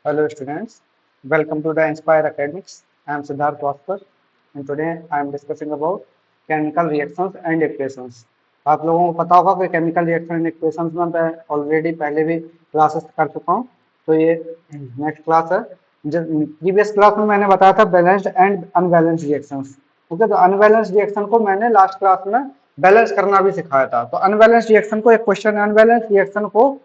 Hello students, welcome to the Inspire Academics. I am Siddharth Vaskar and today I am discussing about chemical reactions and equations. आप लोगों को पता होगा कि chemical reaction and equations में मैं already पहले भी क्लासेस कर चुका हूँ, तो ये नेक्स्ट क्लास है। जो प्रीवियस क्लास में मैंने बताया था balanced and unbalanced reactions. Okay, तो अनबैलेंस्ड रिएक्शन को मैंने लास्ट क्लास में बैलेंस करना भी सिखाया था। तो अनबैलेंस्ड रिएक्शन को एक क्वेश्चन है, अनबैलेंस्ड रिएक्शन को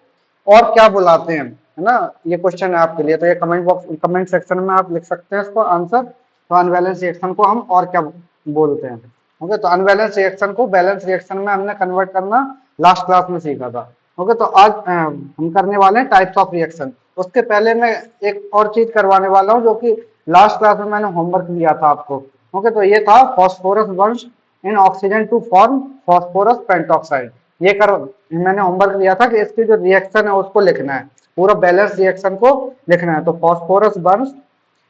और क्या बुलाते हैं, है ना। ये क्वेश्चन है आपके लिए, तो ये कमेंट बॉक्स कमेंट सेक्शन में आप लिख सकते हैं इसको आंसर। तो अनबैलेंस रिएक्शन को हम और क्या बोलते हैं। ओके, तो अनबैलेंस रिएक्शन को बैलेंस रिएक्शन में हमने कन्वर्ट करना लास्ट क्लास में सीखा था। ओके, तो आज हम करने वाले हैं टाइप्स ऑफ रिएक्शन। उसके पहले मैं एक और चीज करवाने वाला हूँ जो कि लास्ट क्लास में मैंने होमवर्क दिया था आपको। ओके, तो ये था phosphorus burns in oxygen to form phosphorus pentoxide. ये कर मैंने होमवर्क दिया था कि इसकी जो रिएक्शन है उसको लिखना है, पूरा बैलेंस रिएक्शन को लिखना है। तो phosphorus burns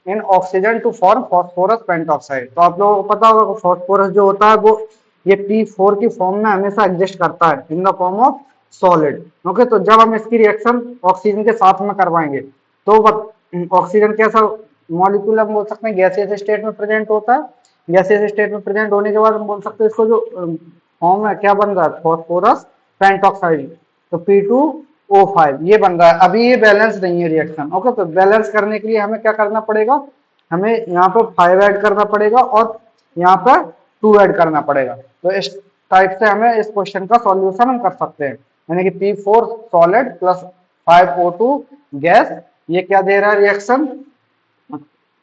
in oxygen to form phosphorus pentoxide. तो आप लोगों को पता होगा कि फॉस्फोरस जो होता है वो ये P4 की फॉर्म में हमेशा एग्जिस्ट करता है in the form of solid. Okay, तो जब हम इसकी रिएक्शन ऑक्सीजन के साथ में करवाएंगे तो ऑक्सीजन कैसा मॉलिक्यूल हम बोल सकते हैं, गैसियस स्टेट में प्रेजेंट होता है। गैसियस स्टेट में प्रेजेंट होने के बाद हम बोल सकते हैं इसको जो फॉर्म है क्या बन रहा है, फॉस्फोरस पेंटॉक्साइड। तो P2O5 ये बन रहा है। अभी ये बैलेंस नहीं है रिएक्शन। ओके, तो बैलेंस करने के लिए हमें क्या करना पड़ेगा, हमें यहाँ पर 5 ऐड करना पड़ेगा और यहाँ पर 2 ऐड करना पड़ेगा। तो इस टाइप से हमें इस क्वेश्चन का सॉल्यूशन हम कर सकते हैं, यानी कि P4 solid plus 5O2 gas, ये क्या दे रहा है रिएक्शन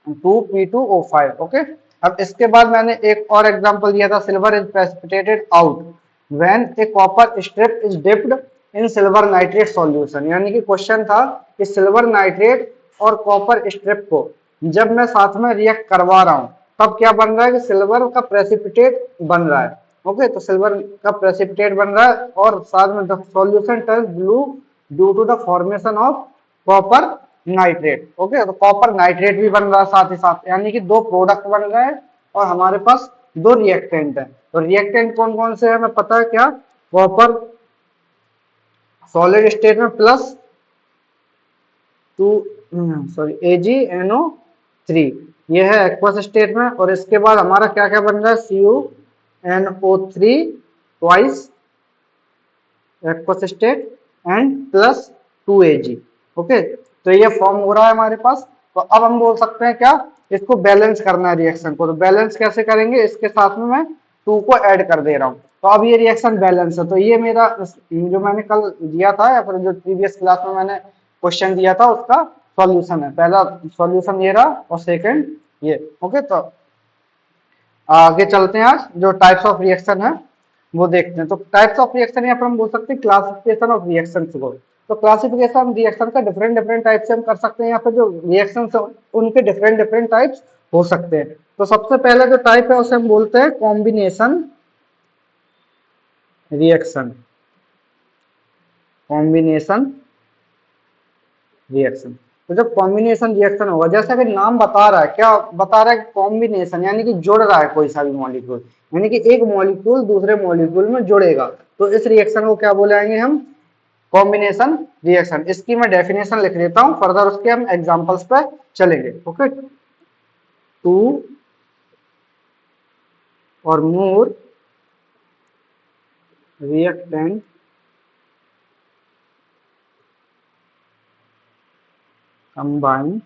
2P2O5। ओके, अब इसके बाद मैंने एक और एग्जांपल दिया था, silver is precipitated out when A copper strip is dipped in silver nitrate solution. यानी कि क्वेश्चन था कि सिल्वर नाइट्रेट और कॉपर स्ट्रिप को जब मैं साथ में रिएक्ट करवा रहा हूं तब क्या बन रहा है कि सिल्वर का प्रेसिपिटेट बन रहा है। ओके, तो सिल्वर का प्रेसिपिटेट बन रहा है और साथ में the solution turns blue due to the formation of copper nitrate. Okay, तो कॉपर नाइट्रेट भी बन रहा है साथ ही साथ, यानी कि दो प्रोडक्ट बन रहे हैं और हमारे पास दो रिएक्टेंट है। तो रिएक्टेंट कौन कौन से है हमें पता है क्या, कॉपर सॉलिड स्टेट में प्लस 2 AgNO3, ये है एक्वस स्टेट में। और इसके बाद हमारा क्या क्या बन रहा है, CuNO3 twice aqueous state and plus 2Ag। Okay, तो ये फॉर्म हो रहा है हमारे पास। तो अब हम बोल सकते हैं क्या, इसको बैलेंस करना है रिएक्शन को। तो बैलेंस कैसे करेंगे, इसके साथ में मैं 2 को ऐड कर दे रहा हूँ। तो अब ये रिएक्शन बैलेंस है। तो ये मेरा जो मैंने कल दिया था या फिर जो प्रीवियस क्लास में मैंने क्वेश्चन दिया था उसका सॉल्यूशन है। पहला सॉल्यूशन ये रहा और सेकंड ये। ओके, तो आगे चलते हैं, आज जो टाइप्स ऑफ रिएक्शन है वो देखते हैं। तो टाइप्स ऑफ रिएक्शन यहाँ पर हम बोल सकते हैं क्लासिफिकेशन ऑफ रिएक्शन को। तो क्लासिफिकेशन रिएक्शन का डिफरेंट डिफरेंट टाइप से हम कर सकते हैं, यहाँ पे जो रिएक्शन उनके डिफरेंट डिफरेंट टाइप्स हो सकते हैं। तो सबसे पहला जो टाइप है उसे हम बोलते हैं कॉम्बिनेशन रिएक्शन। कॉम्बिनेशन रिएक्शन, तो जब कॉम्बिनेशन रिएक्शन होगा, जैसा कि नाम बता रहा है, क्या बता रहा है, कॉम्बिनेशन यानी कि जुड़ रहा है कोई सा भी मॉलिक्यूल, यानी कि एक मॉलिक्यूल दूसरे मॉलिक्यूल में जुड़ेगा। तो इस रिएक्शन को क्या बोलेंगे हम, कॉम्बिनेशन रिएक्शन। इसकी मैं डेफिनेशन लिख देता हूं, फर्दर उसके हम एग्जांपल्स पे चलेंगे। ओके, 2 और more reactant combine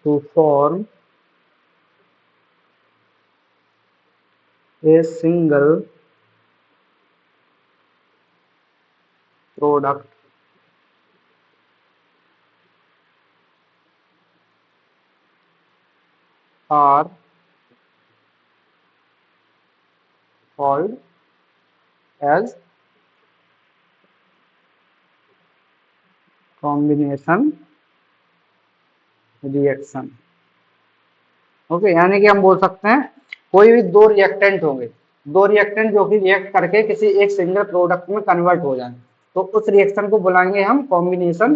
to form a single product are called as combination reaction. Okay, यानी कि हम बोल सकते हैं कोई भी दो रिएक्टेंट होंगे, दो रिएक्टेंट जो कि रिएक्ट करके किसी एक सिंगल प्रोडक्ट में कन्वर्ट हो जाए, तो उस रिएक्शन को बुलाएंगे हम कॉम्बिनेशन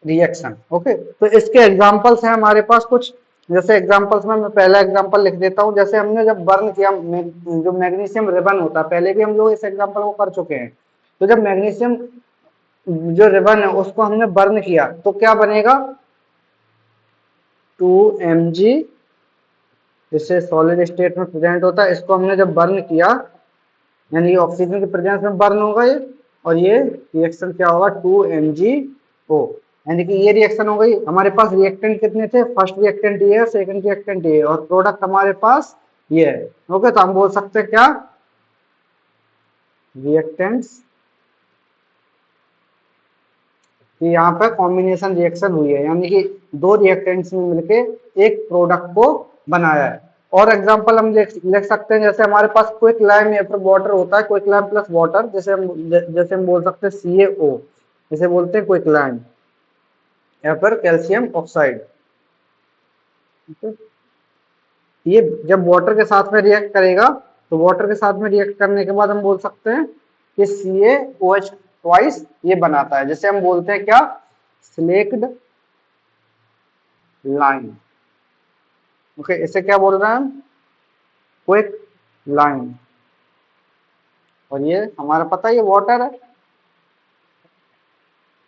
रिएक्शन। ओके, तो इसके एग्जांपल्स हैं हमारे पास कुछ। जैसे एग्जांपल्स में मैं पहला एग्जांपल लिख देता हूं, जैसे हमने जब बर्न किया जो मैग्नीशियम रिबन होता है, पहले भी हम लोग इस एग्जांपल को कर चुके हैं। तो जब मैग्नीशियम जो रिबन है उसको हमने बर्न किया तो क्या बनेगा 2 mg, जिससे सॉलिड स्टेट में प्रेजेंट होता है। इसको हमने जब बर्न किया यानी ये ऑक्सीजन के प्रेजेंस में बर्न होगा ये, और ये रिएक्शन क्या होगा 2MgO, यानी कि ये रिएक्शन हो गई। हमारे पास रिएक्टेंट कितने थे, फर्स्ट रिएक्टेंट ये है, सेकंड रिएक्टेंट ये है, और प्रोडक्ट हमारे पास ये है। ओके, तो हम बोल सकते हैं क्या रिएक्टेंट्स कि यहाँ पर कॉम्बिनेशन रिएक्शन हुई है, यानी कि दो रिएक्टेंट्स में मिलके एक प्रोडक्ट को बनाया है। और एग्जांपल हम लिख सकते हैं, जैसे हमारे पास क्विक लाइम या फिर वाटर होता है, क्विक लाइम प्लस वाटर, जैसे हम बोल सकते हैं CaO, इसे बोलते हैं क्विक लाइम या फिर कैल्शियम ऑक्साइड। ये जब वाटर के साथ में रिएक्ट करेगा तो वाटर के साथ में रिएक्ट करने के बाद हम बोल सकते हैं कि CaOH ट्वाइस ये बनाता है, जिसे हम बोलते हैं क्या स्लेक्ड लाइन। ओके, इसे क्या बोल रहे हैं हम क्विक लाइन, और ये हमारा पता है ये वाटर है,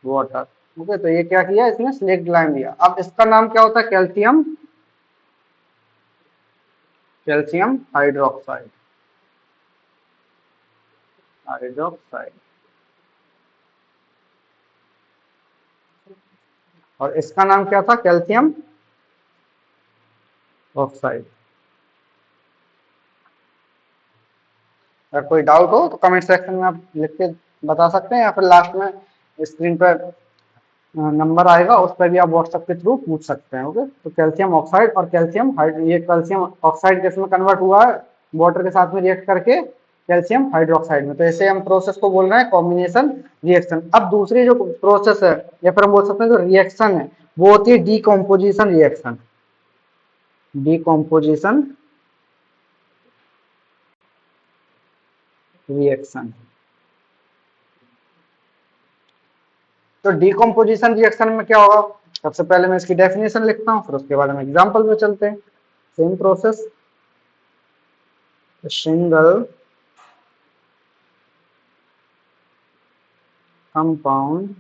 वाटर। ओके, तो ये क्या किया इसने स्लेक्ड लाइन दिया। अब इसका नाम क्या होता है कैल्शियम, कैल्शियम हाइड्रोक्साइड, हाइड्रोक्साइड। और इसका नाम क्या था कैल्शियम ऑक्साइड। अगर कोई डाउट हो तो कमेंट सेक्शन में आप लिख के बता सकते हैं, या फिर लास्ट में स्क्रीन पर नंबर आएगा उस पर भी आप व्हाट्सएप के थ्रू पूछ सकते हैं। ओके, तो कैल्शियम ऑक्साइड और कैल्शियम ये कैल्शियम ऑक्साइड किसमें कन्वर्ट हुआ है वाटर के साथ में रिएक्ट करके कैल्शियम हाइड्रोक्साइड में। तो ऐसे हम प्रोसेस को बोल रहे हैं कॉम्बिनेशन रिएक्शन। अब दूसरी जो प्रोसेस है या फिर हम बोल सकते हैं जो रिएक्शन है वो होती है डीकम्पोजिशन रिएक्शन। Decomposition reaction. तो डीकम्पोजिशन रिएक्शन में क्या होगा, सबसे पहले मैं इसकी डेफिनेशन लिखता हूँ, फिर उसके बाद हम एग्जांपल पे चलते हैं। Same process, single compound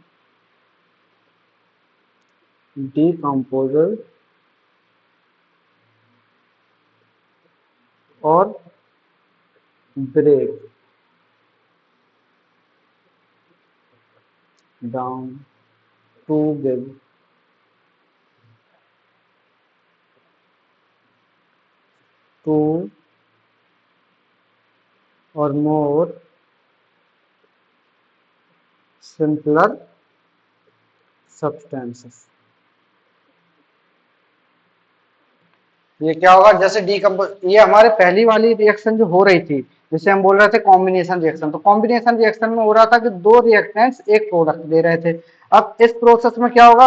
decomposes और break down to give two or more simpler substances। ये क्या होगा, जैसे डीकम्पोज ये हमारे पहली वाली रिएक्शन जो हो रही थी जिसे हम बोल रहे थे कॉम्बिनेशन रिएक्शन, तो कॉम्बिनेशन रिएक्शन में हो रहा था कि दो रिएक्टेंट्स एक प्रोडक्ट दे रहे थे। अब इस प्रोसेस में क्या होगा,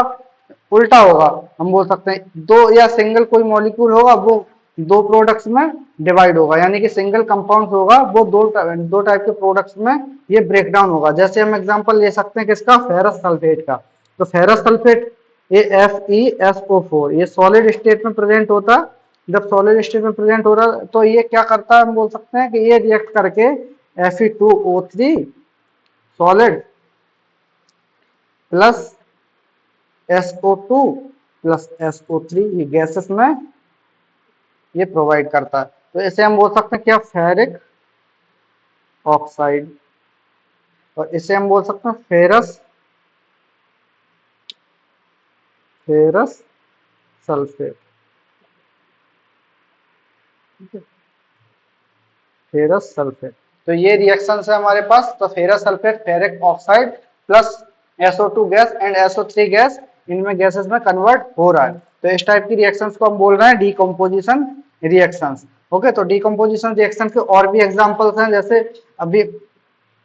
उल्टा होगा। हम बोल सकते हैं दो या सिंगल कोई मॉलिक्यूल होगा वो दो प्रोडक्ट्स में डिवाइड होगा, यानी कि सिंगल कंपाउंड होगा वो दो टाइप के प्रोडक्ट्स में ये ब्रेक डाउन होगा। जैसे हम एग्जांपल ले सकते हैं किसका, फेरस सल्फेट का। तो फेरस सल्फेट ये FeSO4 ये सॉलिड स्टेट में प्रेजेंट होता है। जब सॉलिड स्टेट में प्रेजेंट हो रहा है तो ये क्या करता है, हम बोल सकते हैं कि ये रिएक्ट करके Fe2O3 solid plus SO2 plus SO3 ये गैसेस में ये प्रोवाइड करता है। तो इसे हम बोल सकते हैं क्या फेरिक ऑक्साइड, और इसे हम बोल सकते हैं ferrous ferrous sulphate. Ferrous sulphate, तो ये रिएक्शन है हमारे पास। तो ferrous sulphate ferric oxide plus SO2 gas and SO3 gas, इनमें गैसेस में कन्वर्ट हो रहा है। तो इस टाइप की रिएक्शंस को हम बोल रहे हैं डीकम्पोजिशन रिएक्शंस। ओके, तो डीकम्पोजिशन रिएक्शन के और भी एग्जांपल्स हैं, जैसे अभी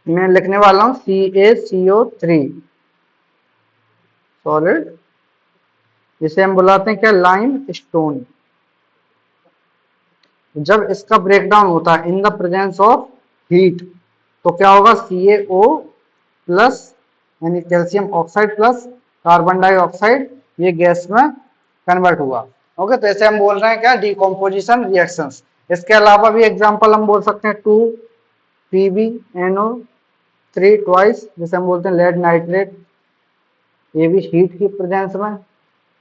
मैं लिखने वाला हूँ CaCO3 सॉलिड, जिसे हम बुलाते हैं क्या लाइम स्टोन। जब इसका ब्रेकडाउन होता है in the presence of heat तो क्या होगा CaO प्लस यानी calcium oxide plus carbon dioxide ये गैस में कन्वर्ट हुआ। ओके, तो ऐसे हम बोल रहे हैं क्या डीकम्पोजिशन रिएक्शंस। इसके अलावा भी एग्जांपल हम बोल सकते हैं 2PbNO थ्री ट्वाइस, जैसे हम बोलते हैं लेड नाइट्रेट, ये भी हीट की प्रेजेंस में,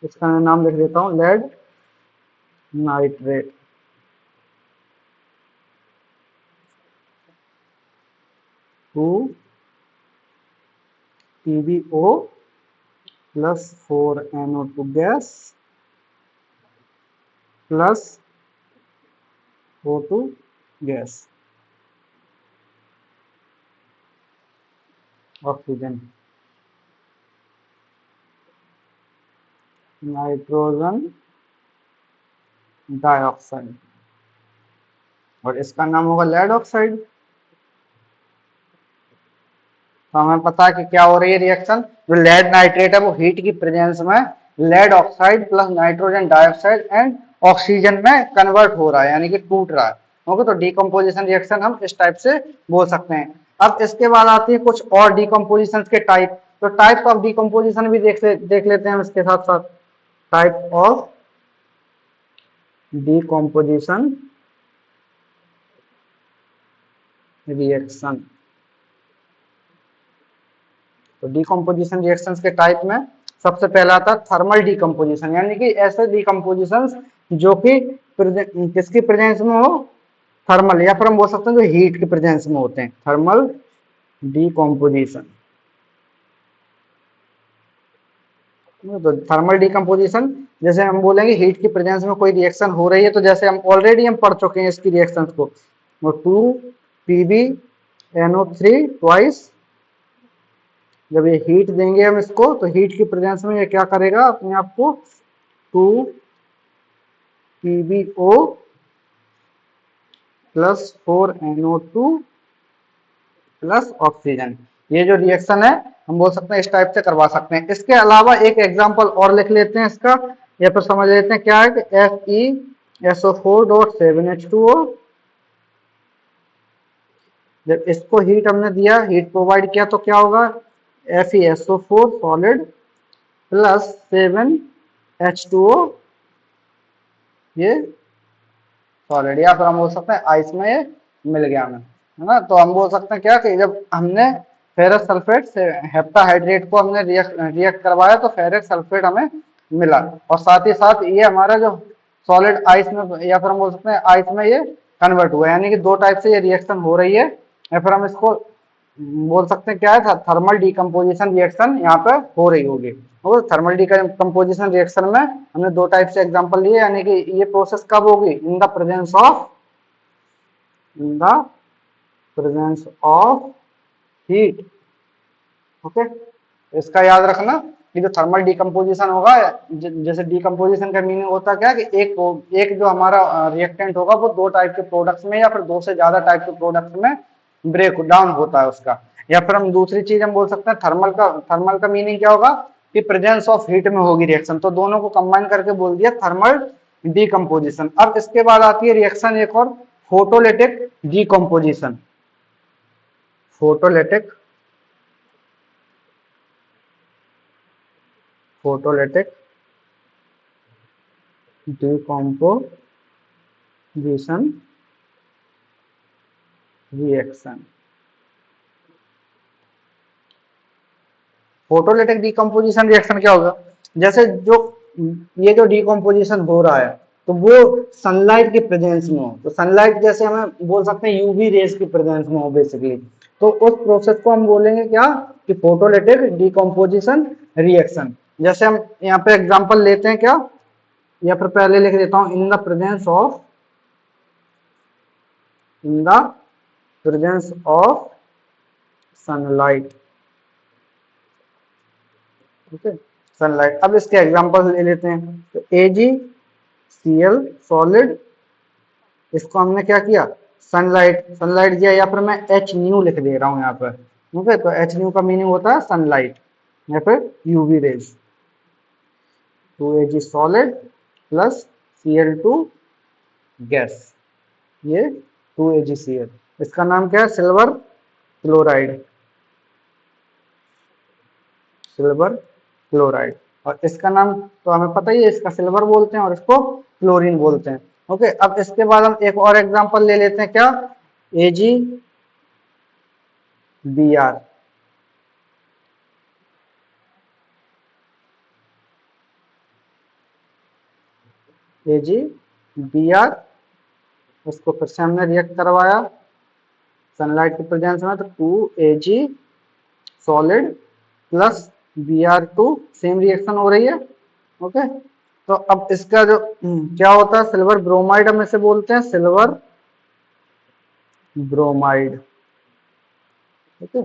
इसका मैं नाम लिख देता हूँ lead nitrate. Two PbO plus 4NO2 gas plus O2 gas, oxygen, nitrogen dioxide, और इसका नाम होगा लेड ऑक्साइड। तो हमें पता है कि क्या हो रही है रिएक्शन, जो लेड नाइट्रेट है वो हीट की प्रेजेंस में lead oxide plus nitrogen dioxide and oxygen में कन्वर्ट हो रहा है, यानी कि टूट रहा है। ओके, तो डीकम्पोजिशन रिएक्शन हम इस टाइप से बोल सकते हैं। अब इसके बाद आती है कुछ और डीकम्पोजिशन के टाइप, तो टाइप ऑफ डीकम्पोजिशन भी देख लेते हैं हम इसके साथ साथ। टाइप ऑफ डीकम्पोजिशन रिएक्शन, तो डीकम्पोजिशन रिएक्शंस के टाइप में सबसे पहला आता है थर्मल डीकम्पोजिशन, यानी कि ऐसे डीकम्पोजिशंस जो कि किसकी प्रेजेंस में हो, थर्मल, या फिर हम बोल सकते हैं जो हीट की प्रेजेंस में होते हैं, थर्मल डीकम्पोजिशन। तो थर्मल डीकम्पोजिशन, जैसे हम बोलेंगे हीट की प्रेजेंस में कोई रिएक्शन हो रही है, तो जैसे हम ऑलरेडी पढ़ चुके हैं इसकी रिएक्शंस को, वो 2PbNO3 ट्वाइस, जब ये हीट देंगे हम इसको, तो हीट की प्रेजेंस में ये क्या करेगा, अपने आप को 2PbO plus 4NO2 plus oxygen, ये जो रिएक्शन है हम बोल सकते हैं इस टाइप से करवा सकते हैं। इसके अलावा एक एग्जांपल और लिख लेते हैं इसका, या फिर समझ लेते हैं क्या है कि FeSO4.7H2O, जब इसको हीट हमने दिया, हीट प्रोवाइड किया, तो क्या होगा, FeSO4 सॉलिड प्लस 7H2O, ये सॉलिड, या फिर हम बोल सकते हैं आइस में ये मिल गया हमें, है ना। तो हम बोल सकते हैं क्या कि जब हमने फेरस सल्फेट से हेप्टाहाइड्रेट को हमने रिएक्ट करवाया, तो फेरस सल्फेट हमें मिला, और साथ ही साथ ये हमारा जो सॉलिड आइस में, या फिर हम बोल सकते हैं आइस में ये कन्वर्ट हुआ, यानी कि दो टाइप से ये रिएक्शन हो रही है, या फिर हम इसको बोल सकते हैं क्या है, थर्मल डीकम्पोजिशन रिएक्शन यहाँ पे हो रही होगी। और थर्मल डीकम्पोजिशन रिएक्शन में हमने दो टाइप से एग्जांपल लिए, यानी कि ये प्रोसेस कब होगी, in the presence of heat. Okay, इसका याद रखना कि जो थर्मल डीकम्पोजिशन होगा, जैसे डीकम्पोजिशन का मीनिंग होता है क्या कि एक जो हमारा रिएक्टेंट होगा वो दो टाइप के प्रोडक्ट्स में या फिर दो से ज्यादा टाइप के प्रोडक्ट्स में ब्रेक डाउन होता है उसका। या फिर हम दूसरी चीज हम बोल सकते हैं थर्मल का मीनिंग क्या होगा कि प्रेजेंस ऑफ हीट में होगी रिएक्शन, तो दोनों को कंबाइन करके बोल दिया थर्मल डीकम्पोजिशन। अब इसके बाद आती है रिएक्शन एक और, photolytic decomposition. Photolytic decomposition reaction. Photolytic decomposition reaction क्या होगा, जैसे जो ये जो डीकम्पोजिशन हो रहा है तो वो सनलाइट के प्रेजेंस में हो, तो सनलाइट जैसे हमें बोल सकते हैं यूवी रेज की प्रेजेंस में हो बेसिकली, तो उस प्रोसेस को हम बोलेंगे क्या कि फोटोलिटिक डीकम्पोजिशन रिएक्शन। जैसे हम यहाँ पे एग्जांपल लेते हैं क्या, या फिर पहले लिख देता हूं, in the presence of sunlight. ठीक है, सनलाइट। अब इसके एग्जांपल ले लेते हैं, तो AgCl सॉलिड, इसको हमने क्या किया, सनलाइट दिया, या फिर मैं H न्यू लिख दे रहा हूं यहाँ पर। ठीक है, तो H न्यू का मीनिंग होता है सनलाइट या फिर UV rays. 2Ag solid plus Cl2 gas, ये 2AgCl, इसका नाम क्या है, सिल्वर क्लोराइड, और इसका नाम तो हमें पता ही है, इसका सिल्वर बोलते हैं और इसको क्लोरीन बोलते हैं। ओके, अब इसके बाद हम एक और एग्जांपल ले लेते हैं क्या, B R, A G B R, उसको फिर से हमने रिएक्ट करवाया सनलाइट की प्रेजेंस में, तो 2 Ag solid plus Br2, same reaction हो रही है। ओके, तो अब इसका जो क्या होता है, सिल्वर ब्रोमाइड हम इसे बोलते हैं, silver bromide. Okay,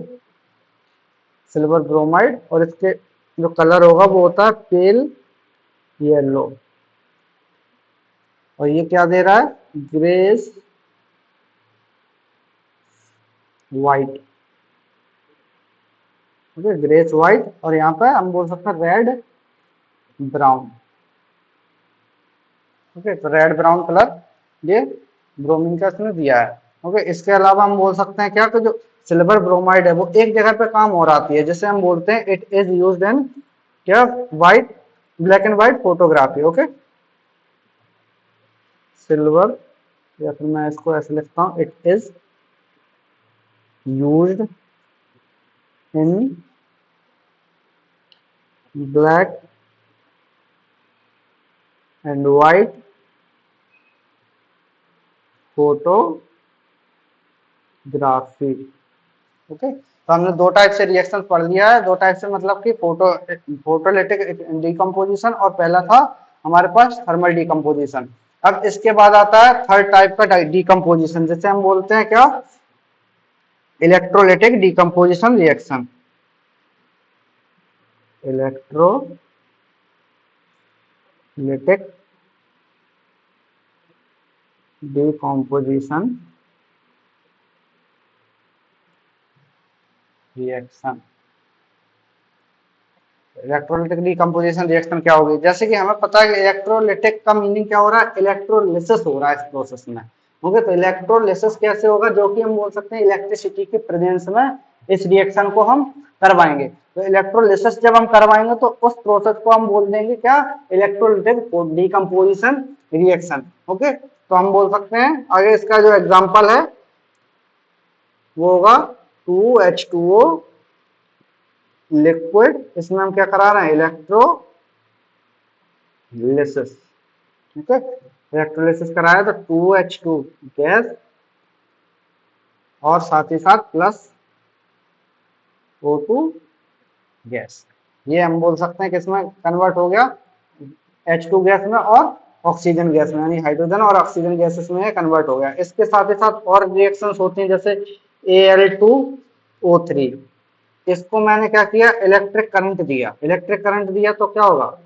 silver bromide, और इसके जो कलर होगा वो होता है पेल येलो, और ये क्या दे रहा है, grace white. Okay, grace white, और यहाँ पे हम बोल सकते हैं रेड ब्राउन। ओके, तो रेड ब्राउन कलर ये ब्रोमीन का इसने दिया है। ओके, इसके अलावा हम बोल सकते हैं क्या, कि जो सिल्वर ब्रोमाइड है वो एक जगह पे काम और आती है, जैसे हम बोलते हैं इट इज यूज्ड इन क्या, white, black and white photography. Okay, silver, या फिर मैं इसको ऐसे लिखता हूँ, it is used in black and white photography. Okay, तो हमने दो टाइप से रिएक्शन पढ़ लिया है, दो टाइप से मतलब कि फोटोलिटिक डिकम्पोजिशन, और पहला था हमारे पास थर्मल डिकम्पोजिशन। अब इसके बाद आता है थर्ड टाइप का डिकम्पोजिशन, जिसे हम बोलते हैं क्या, electrolytic decomposition reaction. Electrolytic decomposition reaction. Electrolytic decomposition reaction क्या होगी, जैसे कि हमें पता है कि इलेक्ट्रोलिटिक का मीनिंग क्या हो रहा है, इलेक्ट्रोलिसिस हो रहा है इस प्रोसेस में। ओके, तो इलेक्ट्रोलिसिस कैसे होगा, जो कि हम बोल सकते हैं इलेक्ट्रिसिटी के प्रेजेंस में इस रिएक्शन को हम करवाएंगे। तो इलेक्ट्रोलिसिस जब हम करवाएंगे तो उस प्रोसेस को हम बोल देंगे क्या, इलेक्ट्रोलिटिक डिकम्पोजिशन रिएक्शन। ओके, तो हम बोल सकते हैं आगे इसका जो एग्जाम्पल है वो होगा 2H2O लिक्विड, इसमें हम क्या करा रहे हैं, इलेक्ट्रोलिसिस। ठीक है, इलेक्ट्रोलिसिस कराया तो 2H2 गैस, और साथ ही साथ प्लस O2 गैस, ये हम बोल सकते हैं कि इसमें कन्वर्ट हो गया H2 गैस में और ऑक्सीजन गैस में, यानी हाइड्रोजन और ऑक्सीजन गैसेस में कन्वर्ट हो गया। इसके साथ ही साथ और रिएक्शंस होती हैं, जैसे Al2O3, इसको मैंने क्या किया, इलेक्ट्रिक करंट दिया, इलेक्ट्रिक करंट दिया तो क्या होगा,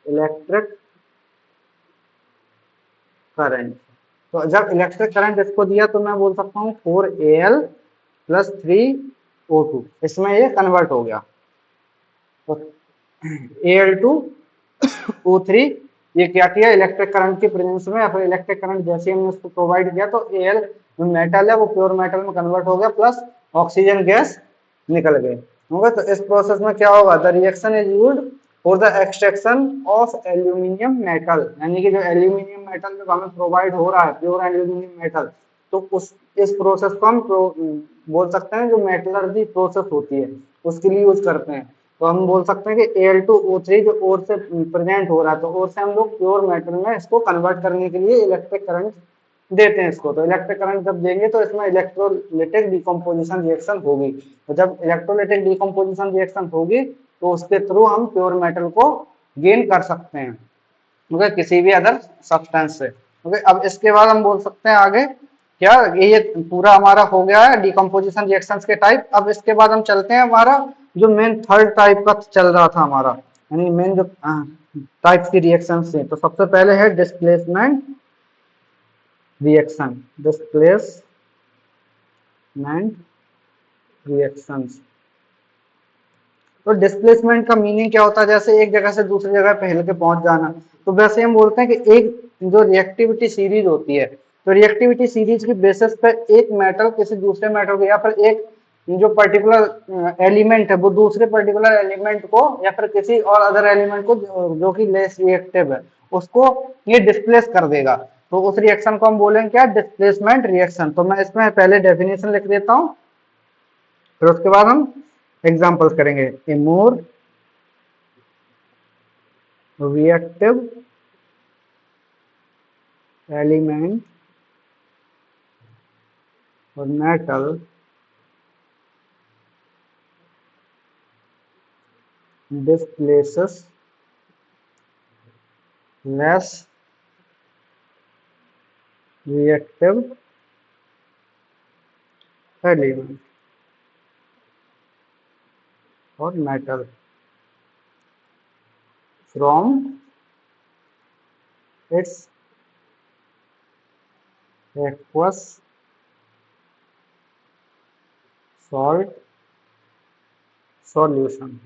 इलेक्ट्रिक करंट। तो जब इलेक्ट्रिक करंट इसको दिया तो मैं बोल सकता हूँ 4Al प्लस 3O2, इसमें ये कन्वर्ट हो गया। तो Al2O3 ये क्या किया, इलेक्ट्रिक करंट की प्रेजेंस में, या फिर इलेक्ट्रिक करंट जैसे हमने उसको प्रोवाइड किया तो Al जो मेटल है वो प्योर मेटल में कन्वर्ट हो गया, प्लस ऑक्सीजन गैस निकल गए। होगा, तो इस प्रोसेस में क्या होगा, the reaction is used for the extraction of aluminium metal, यानी कि जो एल्यूमिनियम मेटल जो हमें प्रोवाइड हो रहा है, प्योर एल्यूमिनियम मेटल, तो उस इस प्रोसेस को हम बोल सकते हैं जो मेटलर्जी प्रोसेस होती है उसके लिए यूज करते हैं। तो हम बोल सकते हैं कि Al2O3 जो ओर से प्रेजेंट हो रहा है, तो ओर से हम लोग प्योर मेटल में इसको कन्वर्ट करने के लिए इलेक्ट्रिक करंट देते हैं इसको। तो इलेक्ट्रिक करंट जब देंगे तो इसमें इलेक्ट्रोलिटिक डिकम्पोजिशन रिएक्शन होगी, तो जब इलेक्ट्रोलिटिक डिकम्पोजिशन रिएक्शन होगी तो उसके थ्रू हम प्योर मेटल को गेन कर सकते हैं, ओके, किसी भी अदर सब्सटेंस से। ओके, अब इसके बाद हम बोल सकते हैं आगे क्या, ये पूरा हमारा हो गया है डिकम्पोजिशन रिएक्शंस के टाइप। अब इसके बाद हम चलते हैं हमारा जो मेन थर्ड टाइप का चल रहा था हमारा, यानी मेन जो टाइप की रिएक्शंस थे, तो सबसे पहले है डिस्प्लेसमेंट रिएक्शन, डिस्प्लेसमेंट रिएक्शंस। तो डिस्प्लेसमेंट का मीनिंग क्या होता है, जैसे एक जगह से दूसरी जगह पे हिल के पहुंच जाना, तो वैसे हम बोलते हैं कि एक जो रिएक्टिविटी सीरीज होती है, तो रिएक्टिविटी सीरीज की बेसिस पे एक मेटल किसी दूसरे मेटल को, या फिर एक जो पर्टिकुलर एलिमेंट है वो दूसरे पर्टिकुलर एलिमेंट को, या फिर किसी और अदर एलिमेंट को जो कि लेस रिएक्टिव है उसको ये डिस्प्लेस कर देगा, तो उस रिएक्शन को हम बोलेंगे क्या, डिस्प्लेसमेंट रिएक्शन। तो मैं इसमें पहले डेफिनेशन लिख देता हूँ, फिर उसके बाद हम एग्जाम्पल्स करेंगे। ए मोर रिएक्टिव एलिमेंट और metal displaces less reactive element or metal from its aqueous salt solution।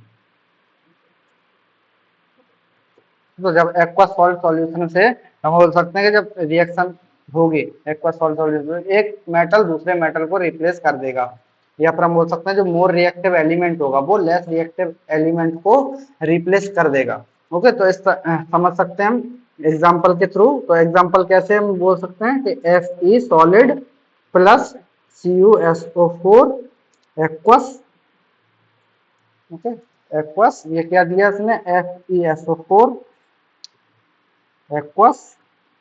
तो जब एक्वा सॉल्ट सॉल्यूशन से हम बोल सकते हैं कि जब रिएक्शन होगी एक्वा सॉल्ट सॉल्यूशन, एक मेटल दूसरे मेटल को रिप्लेस कर देगा, या फिर हम बोल सकते हैं जो मोर रिएक्टिव एलिमेंट होगा वो लेस रिएक्टिव एलिमेंट को रिप्लेस कर देगा। ओके, तो इस समझ सकते हैं हम एग्जांपल के थ्रू। तो एग्जांपल कैसे हम बोल सकते हैं कि Fe solid plus CuSO4 aqueous. Okay, aqueous ये क्या दिया इसने, FeSO4 aqueous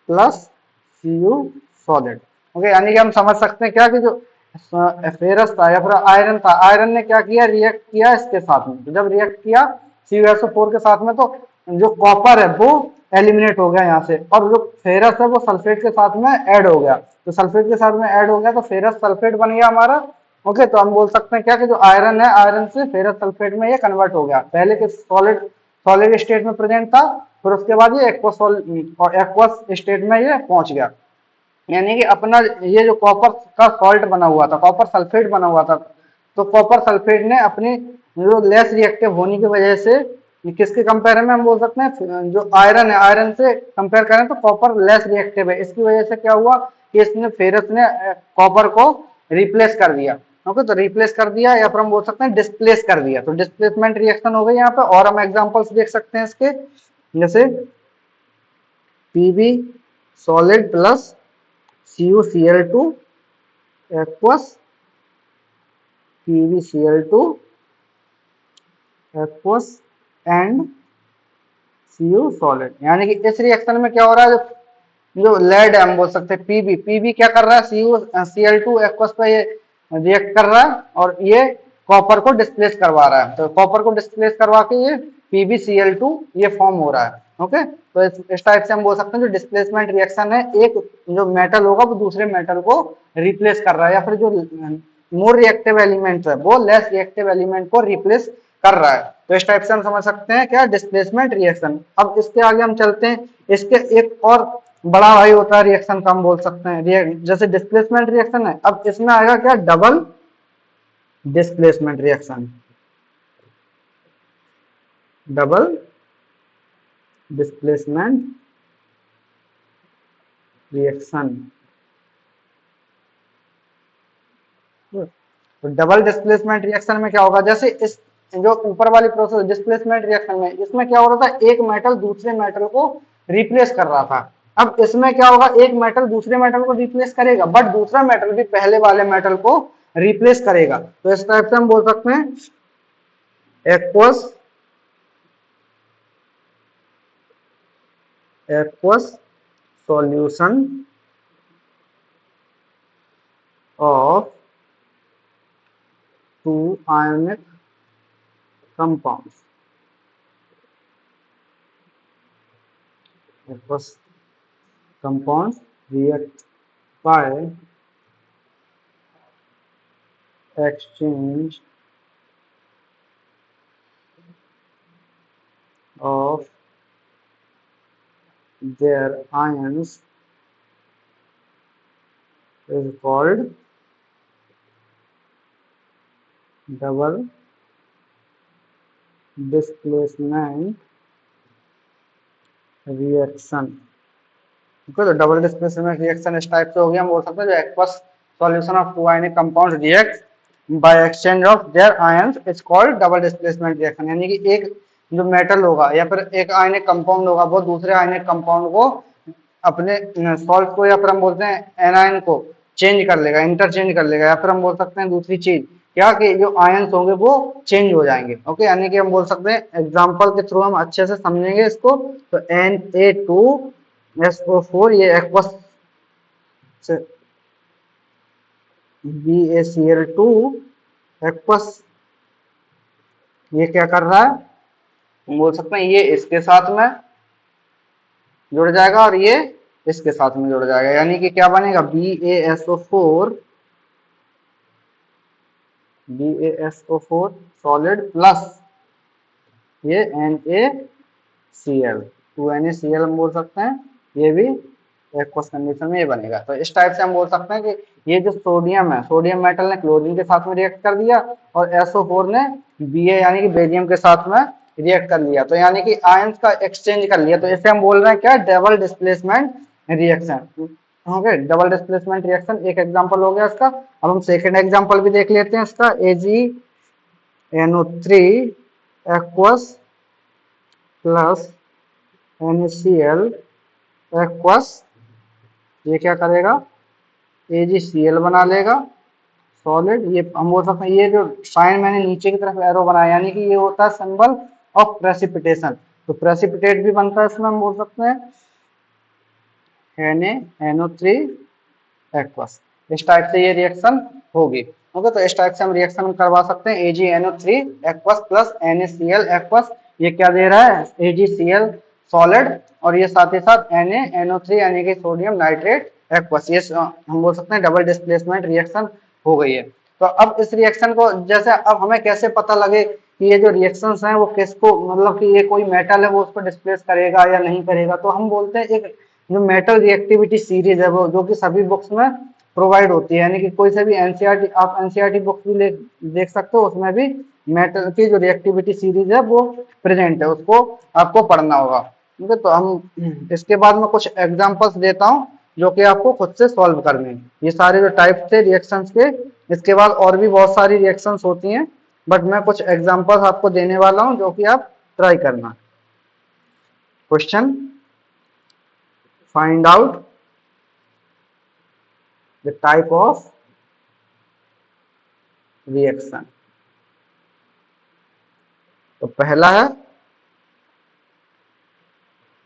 plus Cu solid. Okay, यानी कि हम समझ सकते हैं क्या कि जो फेरस था या फिर आयरन था, आयरन ने क्या किया, रिएक्ट किया इसके साथ में। तो जब रिएक्ट किया CuSO4 के साथ में, तो जो कॉपर है वो एलिमिनेट हो गया यहाँ से, और जो फेरस है वो सल्फेट के साथ में ऐड हो गया। तो सल्फेट के साथ में ऐड हो गया तो फेरस सल्फेट बन गया हमारा। ओके, तो हम बोल सकते हैं क्या कि जो आयरन है, आयरन से फेरस सल्फेट में ये कन्वर्ट हो गया। पहले के सॉलिड स्टेट में प्रेजेंट था, फिर उसके बाद ये एक्वस स्टेट में ये पहुंच गया। यानी कि अपना ये जो कॉपर का सॉल्ट बना हुआ था, कॉपर सल्फेट बना हुआ था, तो कॉपर सल्फेट ने अपनी जो लेस रिएक्टिव होने की वजह से, किसके कंपेयर में हम बोल सकते हैं, जो आयरन है, आयरन से कंपेयर करें तो कॉपर लेस रिएक्टिव है। इसकी वजह से क्या हुआ कि इसने फेरस ने कॉपर को रिप्लेस कर दिया। ओके, तो रिप्लेस कर दिया या फिर हम बोल सकते हैं डिस्प्लेस कर दिया। तो डिस्प्लेसमेंट रिएक्शन हो गई यहाँ पे। और हम एग्जांपल्स देख सकते हैं इसके, जैसे Pb solid plus CuCl2 aqueous PbCl2 aqueous and Cu solid. यानी कि इस रिएक्शन में क्या हो रहा है, जो लेड है हम बोल सकते हैं पीबी क्या कर रहा है, CuCl2 aqueous पे ये रिएक्ट कर रहा है और ये कॉपर को डिस्प्लेस करवा रहा है। तो कॉपर को डिस्प्लेस करवा के ये PbCl2 ये फॉर्म हो रहा है। ओके, तो इस टाइप से हम बोल सकते हैं जो डिस्प्लेसमेंट रिएक्शन है, एक जो मेटल होगा वो दूसरे मेटल को रिप्लेस कर रहा है, या फिर जो मोर रिएक्टिव एलिमेंट है वो लेस रिएक्टिव एलिमेंट को रिप्लेस कर रहा है। तो इस टाइप से हम समझ सकते हैं क्या, डिस्प्लेसमेंट रिएक्शन। अब इसके आगे हम चलते हैं, इसके एक और बड़ा भाई होता है रिएक्शन का, हम बोल सकते हैं जैसे डिस्प्लेसमेंट रिएक्शन है, अब इसमें आएगा क्या, double displacement reaction. Double displacement reaction. तो डबल डिस्प्लेसमेंट रिएक्शन में क्या होगा, जैसे इस जो ऊपर वाली प्रोसेस डिस्प्लेसमेंट रिएक्शन में, इसमें क्या हो रहा था, एक मेटल दूसरे मेटल को रिप्लेस कर रहा था। अब इसमें क्या होगा, एक मेटल दूसरे मेटल को रिप्लेस करेगा, बट दूसरा मेटल भी पहले वाले मेटल को रिप्लेस करेगा। तो इस टाइप से हम बोल सकते हैं aqueous solution of two ionic compounds। Aqueous compounds react by exchange of their ions is called double displacement reaction. ठीक है, तो डबल डिस्प्लेसमेंट रिएक्शन इस टाइप से हो गया। हम बोल सकते हैं जो aqueous solution of two ionic compounds react by exchange of their ions is called double displacement reaction. यानी कि एक जो मेटल होगा या फिर एक आयनिक कंपाउंड होगा वो दूसरे आयनिक कंपाउंड को अपने सॉल्ट को, या फिर हम बोलते हैं एनायन को चेंज कर लेगा, इंटरचेंज कर लेगा, या फिर हम बोल सकते हैं दूसरी चीज क्या कि जो आयंस होंगे वो चेंज हो जाएंगे। ओके, यानी कि हम बोल सकते हैं एग्जांपल के थ्रू हम अच्छे से समझेंगे इसको। तो Na2SO4 ये एक्वस BaCl2 एक्वस ये क्या कर रहा है, हम बोल सकते हैं ये इसके साथ में जुड़ जाएगा और ये इसके साथ में जुड़ जाएगा, यानी कि क्या बनेगा BaSO4 सॉलिड प्लस ये NaCl 2NaCl हम बोल सकते हैं, ये भी एक्वस कंडीशन में ये बनेगा। तो इस टाइप से हम बोल सकते हैं कि ये जो सोडियम है, सोडियम मेटल ने क्लोरीन के साथ में रिएक्ट कर दिया और SO4 ने Ba यानी कि बेरियम के साथ में रिएक्ट कर लिया, तो यानी कि आयंस का एक्सचेंज कर लिया। तो इसे हम बोल रहे हैं क्या, double displacement reaction. Okay, double displacement reaction एक एग्जांपल हो गया इसका। अब हम सेकंड एग्जांपल भी देख लेते हैं इसका, AgNO3 aqueous plus NaCl aqueous, ये क्या करेगा, AgCl बना लेगा सॉलिड। ये हम बोल सकते हैं, ये जो साइन मैंने नीचे की तरफ एरो बनाया यानी कि ये होता है सिंबल ऑफ प्रेसिपिटेशन। तो प्रेसिपिटेट भी बनता है इसमें, हम बोल सकते हैं NaNO3 एक्वस। इस टाइप से ये रिएक्शन होगी। ओके, तो इस टाइप से हम रिएक्शन करवा सकते हैं AgNO3 aqueous plus NaCl aqueous. ये क्या दे रहा है, AgCl सॉलिड और ये साथ ही साथ NaNO3 यानी कि सोडियम नाइट्रेट एक्वस। ये हम बोल सकते हैं डबल डिस्प्लेसमेंट रिएक्शन हो गई है। तो अब इस रिएक्शन को जैसे अब हमें कैसे पता लगे कि ये जो रिएक्शंस हैं वो किसको, मतलब कि ये कोई मेटल है वो उसको डिस्प्लेस करेगा या नहीं करेगा, तो हम बोलते हैं एक जो मेटल रिएक्टिविटी सीरीज है वो, जो कि सभी बुक्स में प्रोवाइड होती है, यानी कि कोई से भी एनसीईआरटी, आप एनसीईआरटी बुक्स भी देख सकते हो, उसमें भी मेटल की जो रिएक्टिविटी सीरीज है वो प्रेजेंट है, उसको आपको पढ़ना होगा। ठीक है, तो हम इसके बाद में कुछ एग्जांपल्स देता हूँ जो कि आपको खुद से सॉल्व करने हैं। ये सारे जो टाइप थे रिएक्शंस के, इसके बाद और भी बहुत सारी रिएक्शंस होती हैं, बट मैं कुछ एग्जांपल्स आपको देने वाला हूँ जो कि आप ट्राई करना। Question, find out the type of reaction। तो पहला है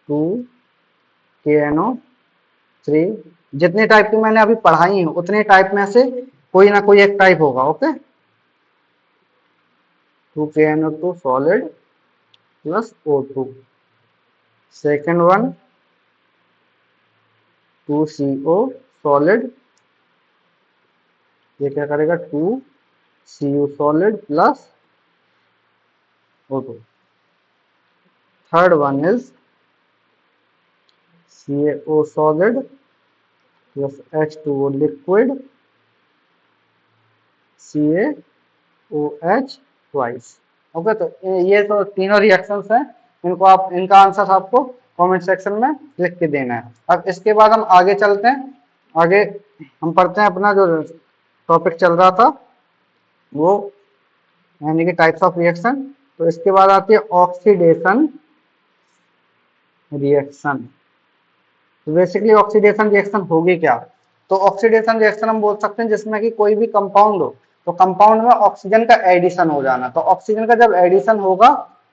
2KNO3। जितने टाइप की मैंने अभी पढ़ाई है उतने टाइप में से कोई ना कोई एक टाइप होगा। Okay, 2KNO2 solid plus O2। Second one 2CO solid, ये क्या करेगा 2Cu solid plus O2। Third one is CaO solid plus H2O liquid CaOH twice. Okay, तो ये तो तीनों रिएक्शंस हैं, इनको आप, इनका आंसर आपको कमेंट सेक्शन में लिख के देना है। अब इसके बाद हम आगे चलते हैं, आगे हम पढ़ते हैं अपना जो टॉपिक चल रहा था वो, यानी कि टाइप्स ऑफ रिएक्शन। तो इसके बाद आती है ऑक्सीडेशन रिएक्शन। तो बेसिकली ऑक्सीडेशन रिएक्शन होगी क्या, तो ऑक्सीडेशन रिएक्शन हम बोल सकते हैं जिसमें कि कोई भी कंपाउंड हो, तो कंपाउंड में ऑक्सीजन का एडिशन हो जाना। तो ऑक्सीजन का जब एडिशन होगा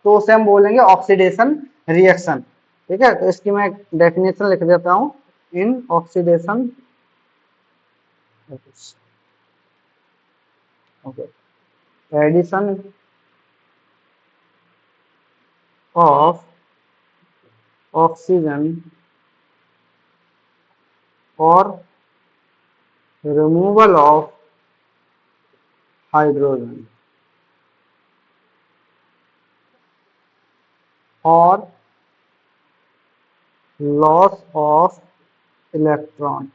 तो उसे हम बोलेंगे ऑक्सीडेशन रिएक्शन। ठीक है, तो इसकी मैं डेफिनेशन लिख देता हूं, in oxidation, okay, addition of oxygen और removal of hydrogen or loss of electron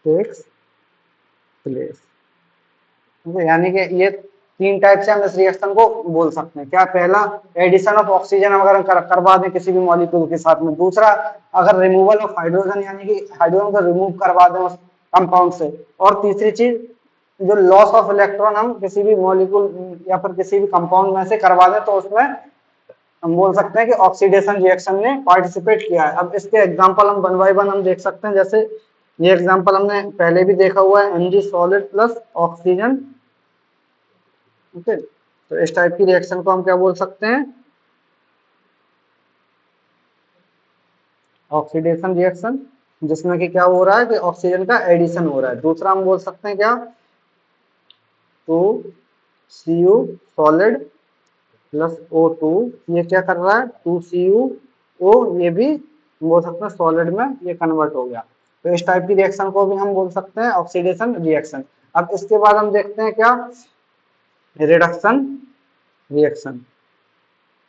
takes place। यानी कि ये तीन टाइप से हम इस रिएक्शन को बोल सकते हैं। क्या, पहला एडिशन ऑफ ऑक्सीजन अगर हम करवा दें किसी भी मॉलिक्यूल के साथ में, दूसरा अगर रिमूवल ऑफ हाइड्रोजन यानी कि हाइड्रोजन को रिमूव करवा दें उस कंपाउंड से, और तीसरी चीज जो लॉस ऑफ इलेक्ट्रॉन हम किसी भी मॉलिक्यूल या फिर किसी भी कंपाउंड में से करवा दें, तो उसमें हम बोल सकते हैं कि ऑक्सीडेशन रिएक्शन ने पार्टिसिपेट किया है। अब इसके एग्जांपल हम वन बाय वन हम देख सकते हैं। जैसे ये एग्जांपल हमने पहले भी देखा हुआ है, Mg solid plus oxygen. Okay, तो इस टाइप की रिएक्शन को हम क्या बोल सकते हैं, ऑक्सीडेशन रिएक्शन, जिसमें कि क्या हो रहा है कि ऑक्सीजन का एडिशन हो रहा है। दूसरा हम बोल सकते हैं क्या, two C U solid plus O2, ये क्या कर रहा है, 2CuO, ये भी बोल सकते हैं सॉलिड में ये कन्वर्ट हो गया। तो इस टाइप की रिएक्शन को भी हम बोल सकते हैं ऑक्सीडेशन रिएक्शन। अब इसके बाद हम देखते हैं क्या, रिडक्शन रिएक्शन।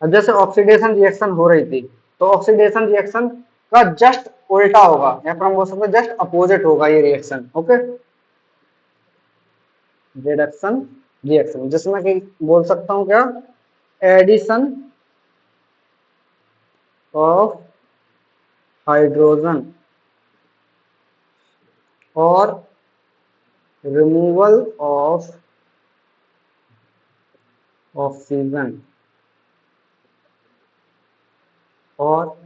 अब जैसे ऑक्सीडेशन रिएक्शन हो रही थी, तो ऑक्सीडेशन रिएक्शन का जस्ट उल्टा होगा, या फिर हम बोल सकते हैं जस्ट अपोजिट होगा ये रिएक्शन। ओके, रिडक्शन रिएक्शन, जिसमें कि बोल सकता हूं क्या, एडिशन ऑफ हाइड्रोजन और रिमूवल ऑफ ऑक्सीजन और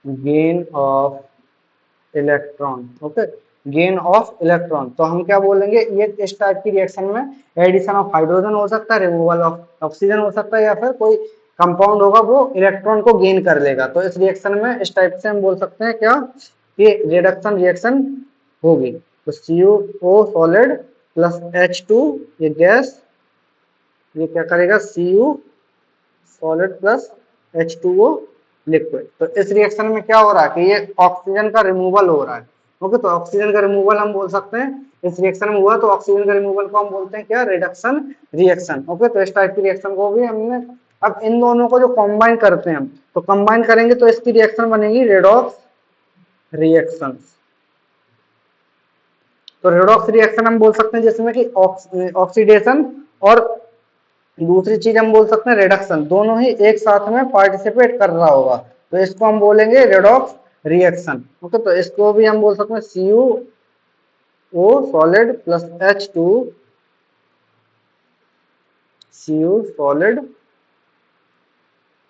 gain of electron. Okay, gain of electron, तो हम क्या बोलेंगे, ये इस टाइप की रिएक्शन में एडिशन ऑफ हाइड्रोजन हो सकता है, रिमूवल ऑफ ऑक्सीजन हो सकता है, या फिर कोई कंपाउंड होगा वो इलेक्ट्रॉन को गेन कर लेगा। तो इस रिएक्शन में इस टाइप से हम बोल सकते हैं क्या, कि रिडक्शन रिएक्शन होगी। तो CuO सॉलिड प्लस H2 ये गैस, ये क्या करेगा, Cu solid plus H2O liquid. तो इस रिएक्शन में क्या हो रहा है कि ये ऑक्सीजन का रिमूवल हो रहा है। ओके, तो ऑक्सीजन का रिमूवल हम बोल सकते हैं इस रिएक्शन में हुआ, तो ऑक्सीजन का रिमूवल को हम बोलते हैं क्या, रिडक्शन रिएक्शन। ओके, तो इस टाइप की रिएक्शन को भी हमने, अब इन दोनों को जो कंबाइन करते हैं हम, तो कंबाइन करेंगे तो इसकी रिएक्शन बनेगी रेडॉक्स रिएक्शन। तो रेडॉक्स रिएक्शन हम बोल सकते हैं जिसमें कि ऑक्सीडेशन और दूसरी चीज हम बोल सकते हैं रिडक्शन, दोनों ही एक साथ में पार्टिसिपेट कर रहा होगा, तो इसको हम बोलेंगे रेडॉक्स रिएक्शन। ओके, तो इसको भी हम बोल सकते हैं CuO solid plus H2 Cu solid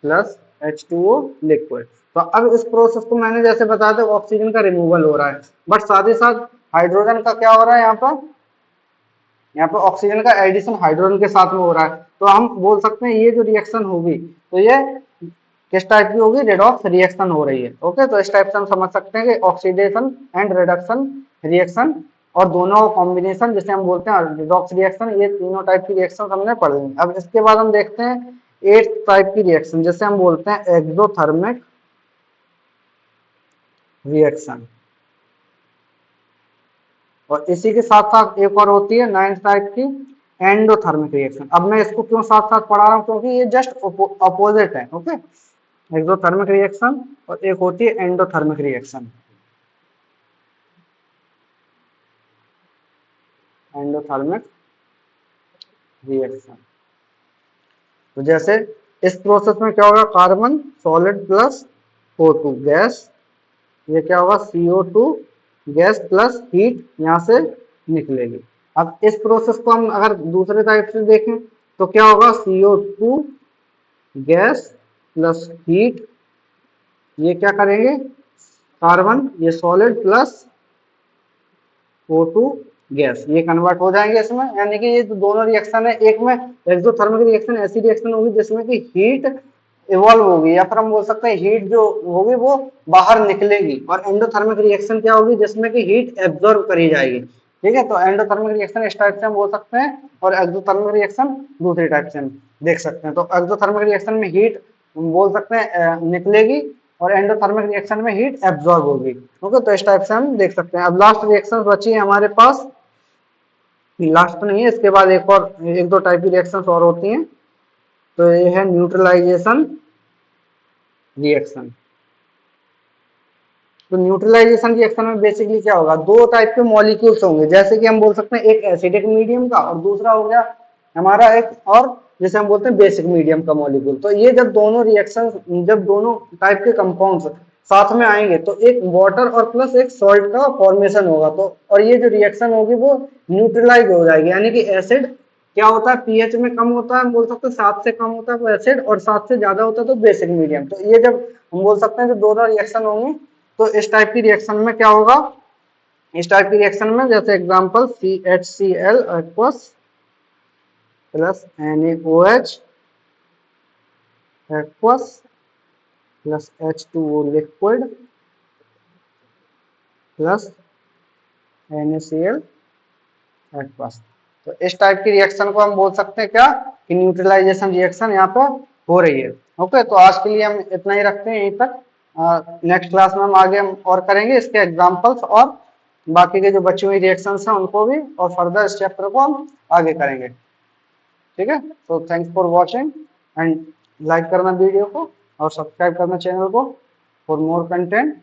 plus H2O liquid. तो अब इस प्रोसेस को मैंने जैसे बताया था, ऑक्सीजन का रिमूवल हो रहा है, बट साथ ही साथ हाइड्रोजन का क्या हो रहा है, यहाँ पर ऑक्सीजन का एडिशन हाइड्रोजन के साथ में हो रहा है। तो हम बोल सकते हैं ये जो रिएक्शन होगी, तो ये किस टाइप की होगी, रेडॉक्स रिएक्शन हो रही है। ओके, तो इस टाइप से हम समझ सकते हैं कि ऑक्सीडेशन एंड रिडक्शन रिएक्शन और दोनों कॉम्बिनेशन जिसे हम बोलते हैं रेडॉक्स रिएक्शन, ये तीनों टाइप की रिएक्शन हमने पढ़ ली। अब इसके बाद हम देखते हैं 8 टाइप की रिएक्शन, जिसे हम बोलते हैं एक्सोथर्मिक रिएक्शन, और इसी के साथ साथ एक और होती है 9th टाइप की एंडोथर्मिक रिएक्शन। अब मैं इसको क्यों साथ साथ पढ़ा रहा हूँ, क्योंकि ये जस्ट अपोजिट है। ओके, एक्सोथर्मिक रिएक्शन और एक होती है एंडोथर्मिक रिएक्शन। एंडोथर्मिक रिएक्शन, तो जैसे इस प्रोसेस में क्या होगा, carbon solid plus O2 gas, ये क्या होगा, CO2 गैस प्लस हीट यहाँ से निकलेगी। अब इस प्रोसेस को हम अगर दूसरे टाइप से देखें तो क्या होगा, CO2 गैस प्लस हीट, ये क्या करेंगे, कार्बन ये सॉलिड प्लस O2 गैस, ये कन्वर्ट हो जाएंगे इसमें। यानी कि ये जो दोनों रिएक्शन है, एक में एक्सोथर्मिक रिएक्शन ऐसी रिएक्शन होगी जिसमें कि हीट इवॉल्व होगी, या फिर हम बोल सकते हैं हीट जो होगी वो बाहर निकलेगी, और एंडोथर्मिक रिएक्शन क्या होगी, जिसमें कि हीट एब्जॉर्ब करी जाएगी। ठीक है, तो एंडोथर्मिक रिएक्शन इस टाइप से हम बोल सकते हैं, और एक्सोथर्मिक रिएक्शन दूसरी टाइप से हम देख सकते हैं। तो एक्सोथर्मिक रिएक्शन में हीट बोल सकते हैं निकलेगी, और एंडोथर्मिक रिएक्शन में हीट एब्जॉर्ब होगी। ओके, तो इस टाइप से हम देख सकते हैं। अब लास्ट रिएक्शन बची है हमारे पास, लास्ट नहीं है, इसके बाद एक और एक दो टाइप की रिएक्शंस और होती हैं, तो ये है न्यूट्रलाइजेशन रिएक्शन। तो न्यूट्रलाइजेशन रिएक्शन में बेसिकली क्या होगा, दो टाइप के मॉलिक्यूल्स होंगे, जैसे कि हम बोल सकते हैं एक एसिडिक मीडियम का, और दूसरा हो गया हमारा एक और जैसे हम बोलते हैं बेसिक मीडियम का मॉलिक्यूल। तो ये जब दोनों रिएक्शन, जब दोनों टाइप के कंपाउंड्स साथ में आएंगे, तो एक वाटर और प्लस एक सॉल्ट का फॉर्मेशन होगा। तो और ये जो रिएक्शन होगी वो न्यूट्रलाइज हो जाएगी, यानी कि एसिड क्या होता है, पीएच में कम होता है, हम बोल सकते हैं 7 से कम होता है वो एसिड, और 7 से ज्यादा होता है तो बेसिक मीडियम। तो ये जब हम बोल सकते हैं जो दोनों रिएक्शन होंगे तो इस टाइप की रिएक्शन में क्या होगा, इस टाइप की रिएक्शन में जैसे example CHCl aqueous plus NaOH aqueous plus H2O liquid plus NaCl aqueous. तो इस टाइप की रिएक्शन को हम बोल सकते हैं क्या कि न्यूट्रलाइजेशन रिएक्शन यहाँ पे हो रही है। ओके, तो आज के लिए हम इतना ही रखते हैं यहीं तक। नेक्स्ट क्लास में हम आगे हम और करेंगे इसके एग्जांपल्स और बाकी के जो बची हुई रिएक्शंस हैं उनको भी, और फर्दर इस चैप्टर को हम आगे करेंगे। ठीक है, तो thanks for watching and like करना वीडियो को और सब्सक्राइब करना चैनल को फॉर मोर कंटेंट।